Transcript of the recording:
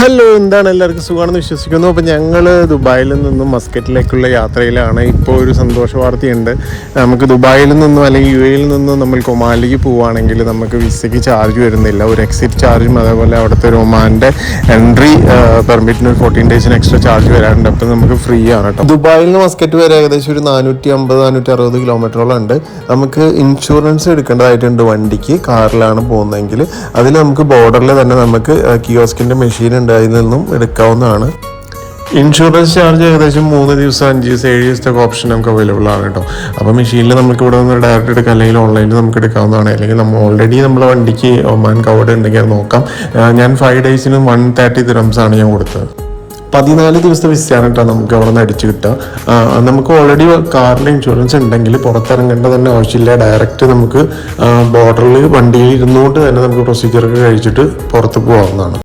Hello, എന്താണ് എല്ലാവർക്കും സുഖമാണെന്ന് വിശ്വസിക്കുന്നു. അപ്പോൾ ഞങ്ങൾ ദുബായിൽ നിന്നും മസ്കറ്റിലേക്കുള്ള യാത്രയിലാണ്. ഇപ്പോൾ ഒരു സന്തോഷ വാർത്തയുണ്ട്. നമുക്ക് ദുബായിൽ നിന്നും അല്ലെങ്കിൽ UAE നിന്നും നമ്മൾ ഒമാനിലേക്ക് പോവുകയാണെങ്കിൽ നമുക്ക് വിസയ്ക്ക് ചാർജ് വരുന്നില്ല. ഒരു എക്സിറ്റ് ചാർജും അതേപോലെ അവിടുത്തെ ഒരു ഒമാൻ്റെ എൻട്രി പെർമിറ്റിന് ഒരു 14 ഡേയ്സിന് എക്സ്ട്രാ ചാർജ് വരാറുണ്ട്. അപ്പോൾ നമുക്ക് ഫ്രീ ആണ് കേട്ടോ. ദുബായിൽ നിന്ന് മസ്കറ്റ് വരെ ഏകദേശം ഒരു 450-460 കിലോമീറ്ററോളം ഉണ്ട്. നമുക്ക് ഇൻഷുറൻസ് എടുക്കേണ്ടതായിട്ടുണ്ട്. വണ്ടിക്ക് കാറിലാണ് പോകുന്നതെങ്കിൽ അതിൽ നമുക്ക് ബോർഡറിൽ തന്നെ നമുക്ക് കിയോസ്കിൻ്റെ മെഷീൻ ഉണ്ട്, അതിൽ നിന്നും എടുക്കാവുന്നതാണ്. ഇൻഷുറൻസ് ചാർജ് ഏകദേശം 3 ദിവസം, 5 ദിവസം, 7 ദിവസത്തൊക്കെ ഓപ്ഷൻ നമുക്ക് അവൈലബിൾ ആണ് കേട്ടോ. അപ്പോൾ മെഷീനിൽ നമുക്ക് ഇവിടെ നിന്ന് ഡയറക്റ്റ് എടുക്കാം, അല്ലെങ്കിൽ ഓൺലൈനിൽ നമുക്ക് എടുക്കാവുന്നതാണ്. അല്ലെങ്കിൽ നമ്മൾ ഓൾറെഡി നമ്മളെ വണ്ടിക്ക് ഒമാൻ കവേർഡ് ഉണ്ടെങ്കിൽ അത് നോക്കാം. ഞാൻ 5 ഡേയ്സിന് 130 ദിറംസ് ആണ് ഞാൻ കൊടുത്തത്. 14 ദിവസത്തെ വിസയാണ് കേട്ടോ നമുക്ക് അവിടെ നിന്ന് അടിച്ചു കിട്ടുക. നമുക്ക് ഓൾറെഡി കാറിൽ ഇൻഷുറൻസ് ഉണ്ടെങ്കിൽ പുറത്തിറങ്ങേണ്ട തന്നെ ആവശ്യമില്ല. ഡയറക്റ്റ് നമുക്ക് ബോർഡറിൽ വണ്ടിയിൽ ഇരുന്നുകൊണ്ട് തന്നെ നമുക്ക് പ്രൊസീജിയറൊക്കെ കഴിച്ചിട്ട് പുറത്ത് പോകാവുന്നതാണ്.